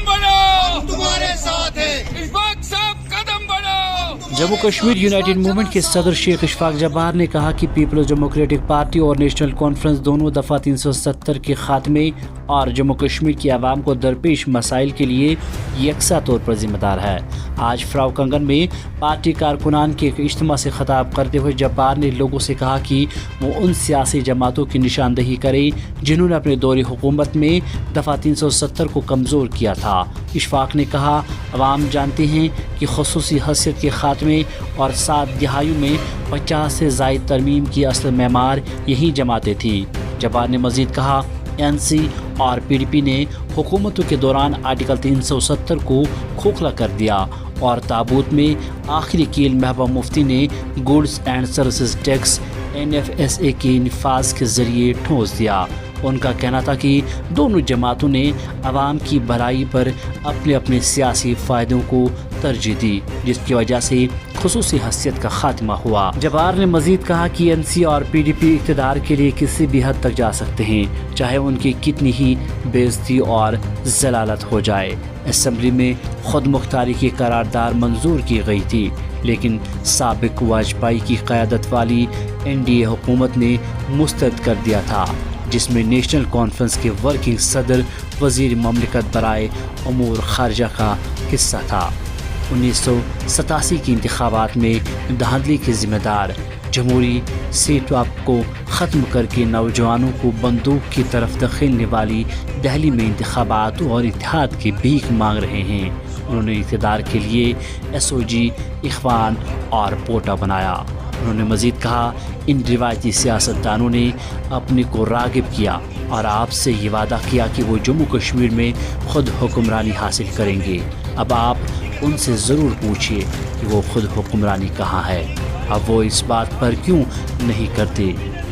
कदम बढ़ाओ, हम तुम्हारे साथ हैं। इशफाक साहब कदम बढ़ाओ। जम्मू कश्मीर यूनाइटेड मूवमेंट के सदर शेख इशफाक जब्बार ने कहा कि पीपल्स डेमोक्रेटिक पार्टी और नेशनल कॉन्फ्रेंस दोनों दफ़ा 370 के खात्मे और जम्मू कश्मीर की आवाम को दरपेश मसाइल के लिए यकसा तौर पर जिम्मेदार है। आज फ्राउ कंगन में पार्टी कारकुनान के एक इज्तिमा से खिताब करते हुए जब्बार ने लोगों से कहा कि वो उन सियासी जमातों की निशानदही करें जिन्होंने अपने दौरे हुकूमत में दफ़ा 370 को कमज़ोर किया था। इशफाक ने कहा, अवाम जानते हैं कि खसूसी हैसियत के खात्मे और 7 दिहाइयों में 50 से ज़ायद तरमीम की असल मेमार यही जमातें थी। जब्बार ने मज़ीद कहा, NC और PDP ने हुकूमतों के दौरान आर्टिकल 370 को खोखला कर दिया और ताबूत में आखिरी कील महबूबा मुफ्ती ने goods and services tax NFSA के निफाज के ज़रिए ठोस दिया। उनका कहना था कि दोनों जमातों ने आवाम की भलाई पर अपने अपने सियासी फ़ायदों को तरजीह दी, जिसकी वजह से खुसूसी हैसियत का खात्मा हुआ। जब्बार ने मज़ीद कहा कि NC और PDP इक़्तिदार के लिए किसी भी हद तक जा सकते हैं, चाहे उनकी कितनी ही बेइज्जती और जलालत हो जाए। असम्बली में खुद मुख्तारी की करारदाद मंजूर की गई थी, लेकिन साबिक वाजपेयी की क़यादत वाली NDA हुकूमत ने मुस्तरद कर दिया था, जिसमें नेशनल कॉन्फ्रेंस के वर्किंग सदर वज़ीर ममलिकत बराए अमूर खारजा का हिस्सा था। 1987 की इंतखाबात में धांधली के ज़िम्मेदार जमहूरी सेटअप को ख़त्म करके नौजवानों को बंदूक की तरफ धकेलने वाली दिल्ली में इंतखाबात और इत्तेहाद की भीख मांग रहे हैं। उन्होंने इक़्तिदार के लिए SOG, इख़वान और पोटा बनाया। उन्होंने मज़ीद कहा, इन रिवायती सियासतदानों ने अपने को राग़िब किया और आपसे ये वादा किया कि वो जम्मू कश्मीर में ख़ुद हुक्मरानी हासिल करेंगे। अब आप उनसे ज़रूर पूछिए कि वो ख़ुद हुक्मरानी कहाँ है। अब वो इस बात पर क्यों नहीं करते।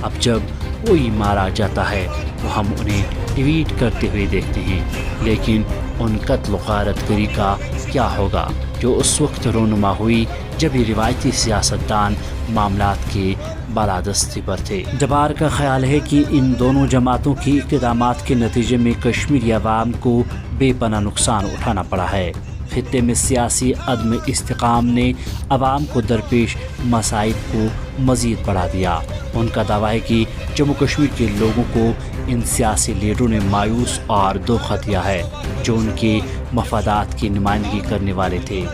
अब जब कोई मारा जाता है तो हम उन्हें ट्वीट करते हुए देखते हैं, लेकिन उन कत्ल गारतगरी का क्या होगा जो उस वक्त रोनुमा हुई जब ये रिवायती सियासतदान मामलात के बालादस्ती पर थे। जब्बार का ख्याल है कि इन दोनों जमातों की इक़्तिदामात के नतीजे में कश्मीरी अवाम को बेपनाह नुकसान उठाना पड़ा है। खित्ते में सियासी अदम इस्तिकाम ने अवाम को दरपेश मसाइल को मज़ीद बढ़ा दिया। उनका दावा है कि जम्मू कश्मीर के लोगों को इन सियासी लीडरों ने मायूस और धोखा दिया है जो उनके मफादात की नुमाइंदगी करने वाले थे।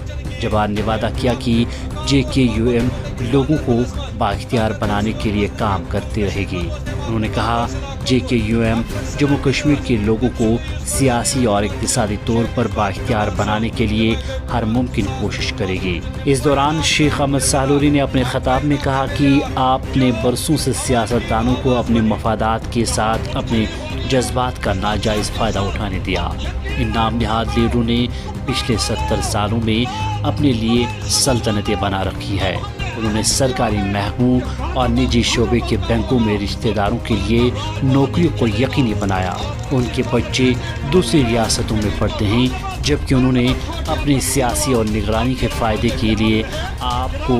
जब्बार ने वादा किया कि JKUM लोगों को बाइख्तियार बनाने के लिए काम करती रहेगी। उन्होंने कहा, JKUM जम्मू कश्मीर के लोगों को सियासी और इक़्तिसादी तौर पर बाइख्तियार बनाने के लिए हर मुमकिन कोशिश करेगी। इस दौरान शेख अहमद साहलूरी ने अपने ख़िताब में कहा कि आपने बरसों से सियासतदानों को अपने मफादात के साथ अपने जज्बात का नाजायज़ फ़ायदा उठाने दिया। इन नाम नहाद लीडरों ने पिछले 70 सालों में अपने लिए सल्तनतें बना रखी है। उन्होंने सरकारी महकमों और निजी शोबे के बैंकों में रिश्तेदारों के लिए नौकरियों को यकीनी बनाया। उनके बच्चे दूसरी रियासतों में पढ़ते हैं, जबकि उन्होंने अपनी सियासी और निगरानी के फ़ायदे के लिए आपको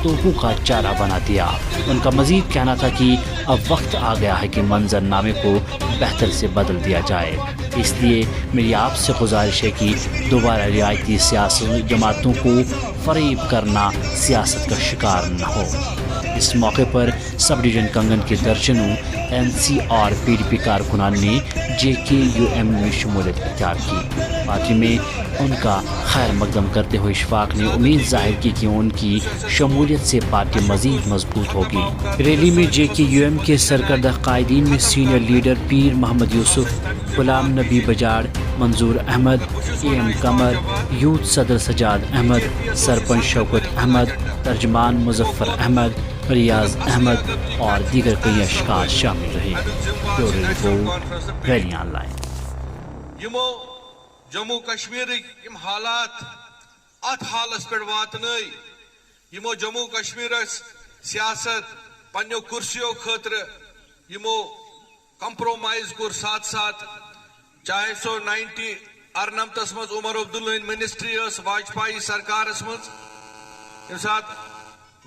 तोपों का चारा बना दिया। उनका मज़ीद कहना था कि अब वक्त आ गया है कि मंजरनामे को बेहतर से बदल दिया जाए। इसलिए मेरी आपसे गुजारिश है कि दोबारा रियायती सियासी जमातों को फ़रेब करना सियासत का शिकार न हो। इस मौके पर सब डिवीज़न कंगन के दर्जनों NC और PDP कारकुनान ने JKUM में शमूलियत इख्तियार की। पार्टी में उनका खैर मकदम करते हुए इशफाक ने उम्मीद जाहिर की कि उनकी शमूलियत से पार्टी मज़ीद मजबूत होगी। रैली में JKUM के सरकर्दा कायदीन में सीनियर लीडर पीर मोहम्मद यूसुफ, गुलाम नबी बजाड़, मंजूर अहमद, AM कमर, यूथ सदर सजाद अहमद, सरपंच शौकत अहमद, तर्जमान मुजफ्फर अहमद, रियाज अहमद और दीगर कई अशखास शामिल रहे। Bureau report, rally online. Jammu Kashmir हालात अत हालस पे वातनई यमो जम्मू कश्मीर सियासत पन्नो कुर्सियों खतर यमो कंप्रोमाइज कोर साथ साथ चाहे सो 1998 मज उमर अब्दुल्ला मिनिस्ट्री वाजपेयी सरकार मज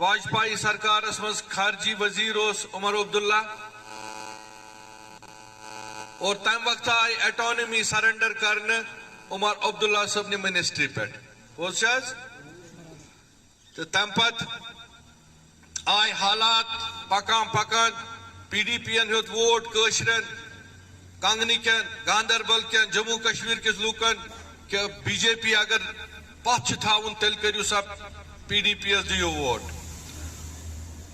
वाजपेयी सरकार मज खारजी वजीर उमर अब्दुल्ला और तम वक्त आई एटोनमी सरेंडर करने عمر عبداللہ صاحب نے منسٹری پہ تو تم پت آئی حالات پکان پکان پی ڈی پی ہیوت ووٹ قشرن کنگنی کن گاندربل کن جموں کشمیر کس لوکن کہ بی جے پی اگر پتھ تھاون تیل کرو سا پی ڈی پی یس دیو ووٹ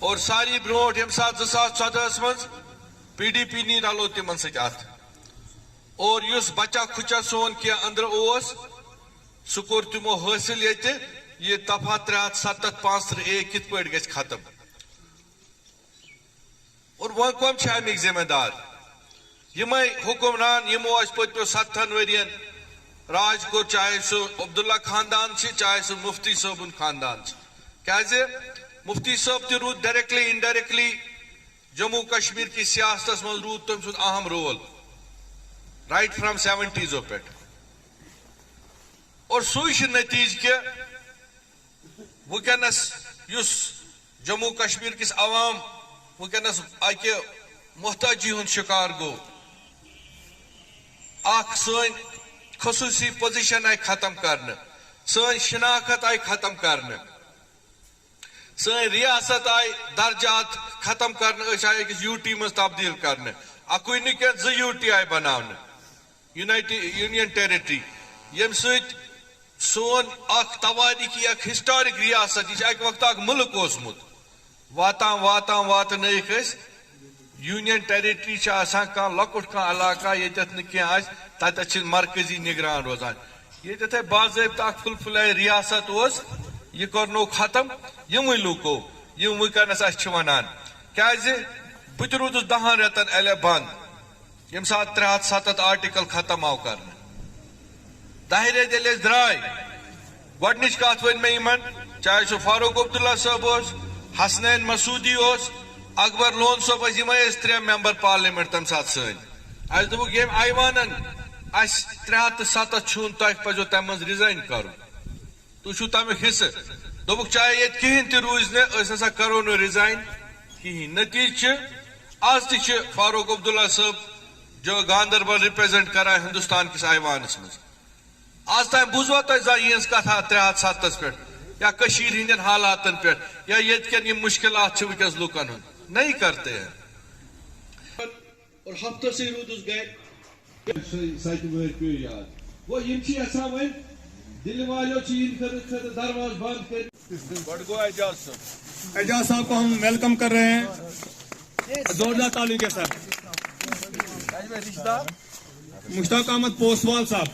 اور ساری برونٹ یم سات 2014 مز پی ڈی پی نی رلو تمن ست ات اور اس بچہ کھچا سون کی اندر اوس سہ کور تمو حاصل یہ دفعہ 377-5 کت پہ گھس ختم اور وہ کم امیک ذمہ دار یم حکمران یمو اس پتو 7 ورین راج کو چاہے سو عبداللہ خاندان سے چاہے سو مفتی صاحب خاندان سے کیا مفتی صاحب تہ رود ڈائریکٹلی انڈائریکٹلی جموں کشمیر کی سیاست من رود تم سن اہم رول رائٹ فرام 70s پہ اور سوئی نتیج کہ ونکس اس جموں کشمیر کس عوام ونکس اکہ محتاجی ہند شکار گو اخ سن خصوصی پوزیشن آئی ختم کرنے سن شناخت آئی ختم کرنے سن ریاست آئی درجات ختم کرنے آئی اکس یو ٹی مز تبدیل کرنے اکوئی نکن 2 یو ٹی آئی بناونے یونین ٹیریٹری یم سۭتۍ سون اخ تواریخی اخ ہسٹورک ریاست یہ اکہ وقت اخ ملک اوسمت واتان واتان واتنائک یونین ٹیریٹری آسان کان لکٹ کان علاقہ یتت نہ کینٛہہ آسہِ تتت چھ مرکزی نگران روزان یتت باضابطہ اخ فل فلے ریاست اوس یہ کرنو ختم یموے لوکو یم ونکس اس ونان کیازِ بہٕ تہِ روٗدُس 10 رٮ۪تن ایلے بند یم سات 307 آرٹیکل ختم آو کرنے 10 رٮ۪تھ ییٚلہِ أسۍ درٛاے گۄڈنِچ کتھ ؤنۍ مےٚ یمن چاہے سُہ فاروق عبداللہ صٲب اوس حسنین مسعودی اوس اکبر لون صٲب ٲسۍ یمے ٲسۍ 3 ممبر پارلِمیٚنٹ تمہِ ساتہٕ سٲنۍ اسہِ دوٚپُکھ ییٚمہِ ایوانن اس 307 چھُن تۄہہِ پزیو تمہِ منٛز رِزاین کرُن تُہۍ چھُو تمیُک حصہٕ دوٚپُکھ چاہے ییٚتہِ کِہیٖنۍ تہِ روٗزِ نہٕ أسۍ ہسا کرو نہٕ رِزاین کِہیٖنۍ نتیٖجہٕ چھُ آز تہِ چھُ فاروق عبداللہ صٲب جو گاندربل ریپریزنٹ کران ہندوستان کس ایوانس مز آج تام بوزوا تہ زانٛہہ یہنز کتھا 307 پہ یا کشیر ہندین حالاتن پہ یا یت کن یہ مشکلات چھ ونکس لوکن ہند نہیں کرتے ہیں اور ہفتہ سے رودس گئے سات ور پیو یاد وہ یم چھ یژھان ون دل والو چھ ان خطر دروازہ بند کر بڑ گو اعجاز صاحب کو ہم ویلکم کر رہے ہیں زوردار تالیوں کے ساتھ مشتاق احمد پوسوال صاحب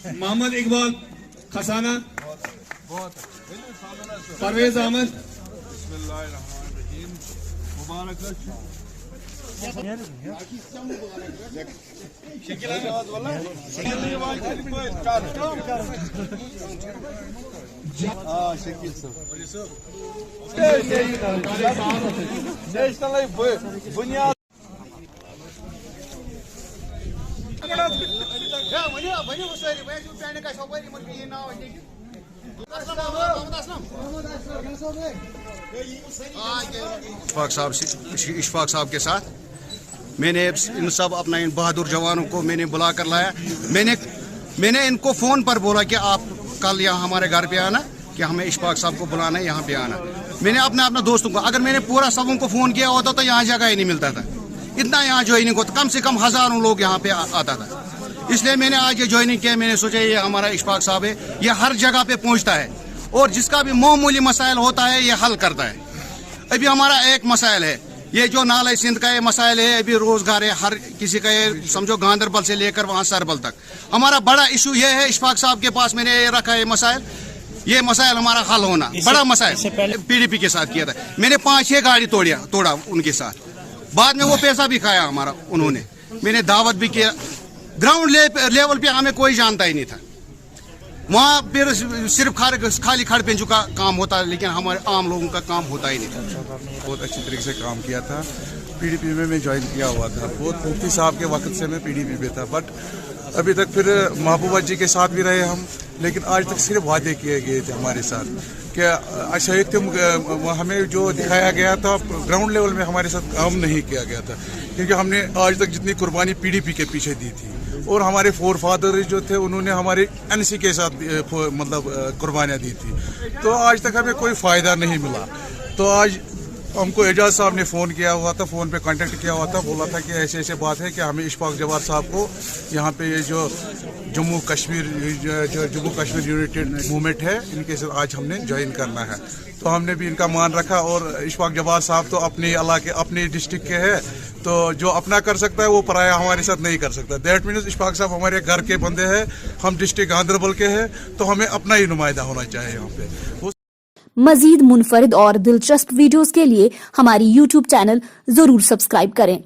محمد اقبال خسانہ پرویز احمد مبارک بنیاد اشفاق صاحب کے ساتھ میں نے ان سب اپنا ان بہادر جوانوں کو میں نے بلا کر لایا میں نے ان کو فون پر بولا کہ آپ کل یہاں ہمارے گھر پہ آنا کہ ہمیں اشفاق صاحب کو بلانا ہے یہاں پہ آنا میں نے اپنے دوستوں کو اگر میں نے پورا سبوں کو فون کیا ہوتا تو یہاں جگہ ہی نہیں ملتا تھا اتنا یہاں جوائننگ ہوتا کم سے کم 1000 لوگ یہاں پہ آتا تھا اس لیے میں نے آج یہ جوائننگ کیا میں نے سوچا یہ ہمارا اشفاق صاحب ہے یہ ہر جگہ پہ پہنچتا ہے اور جس کا بھی معمولی مسائل ہوتا ہے یہ حل کرتا ہے ابھی ہمارا ایک مسائل ہے یہ جو نالہ سندھ کا یہ مسائل ہے ابھی روزگار ہے ہر کسی کا یہ سمجھو گاندربل سے لے کر وہاں سربل تک ہمارا بڑا ایشو یہ ہے اشفاق صاحب کے پاس میں نے یہ رکھا ہے یہ مسائل ہمارا حل ہونا بڑا مسائل پی ڈی پی کے ساتھ کیا تھا میں نے 5-6 گاڑی توڑا ان کے ساتھ بعد میں وہ پیسہ بھی کھایا ہمارا انہوں نے میں نے دعوت بھی کیا گراؤنڈ لیول پہ ہمیں کوئی جانتا ہی نہیں تھا وہاں پھر صرف خالی کھڑ پینچو کا کام ہوتا ہے لیکن ہمارے عام لوگوں کا کام ہوتا ہی نہیں تھا بہت اچھی طریقے سے کام کیا تھا پی ڈی پی میں جوائن کیا ہوا تھا بہت مفتی صاحب کے وقت سے میں پی ڈی پی پہ تھا بٹ अभी तक फिर महबूबा जी के साथ भी रहे हम, लेकिन आज तक सिर्फ वादे किए गए थे हमारे साथ कि अच्छा हमें जो दिखाया गया था ग्राउंड लेवल में हमारे साथ काम नहीं किया गया था, क्योंकि हमने आज तक जितनी कुर्बानी पीडीपी के पीछे दी थी और हमारे फोर फादर जो थे उन्होंने हमारे एनसी के साथ मतलब कुर्बानियाँ दी थी, तो आज तक हमें कोई फ़ायदा नहीं मिला। तो आज हमको एजाज साहब ने फ़ोन किया हुआ था, फ़ोन पे कांटेक्ट किया हुआ था, बोला था कि ऐसे ऐसे बात है कि हमें इशफाक जवार साहब को यहाँ पे ये जो जम्मू कश्मीर यूनाइटेड मूवमेंट है इनके साथ आज हमने ज्वाइन करना है। तो हमने भी इनका मान रखा और इशफाक जवार साहब तो अपने इलाके अपने डिस्ट्रिक्ट के हैं, तो जो अपना कर सकता है वो पराया हमारे साथ नहीं कर सकता। दैट मीन्स इशफाक साहब हमारे घर के बंदे हैं, हम डिस्ट्रिक्ट गांधरबल के हैं, तो हमें अपना ही नुमाइंदा होना चाहिए यहाँ पे। मजीद मुनफरिद और दिलचस्प वीडियोस के लिए हमारी YouTube चैनल जरूर सब्सक्राइब करें।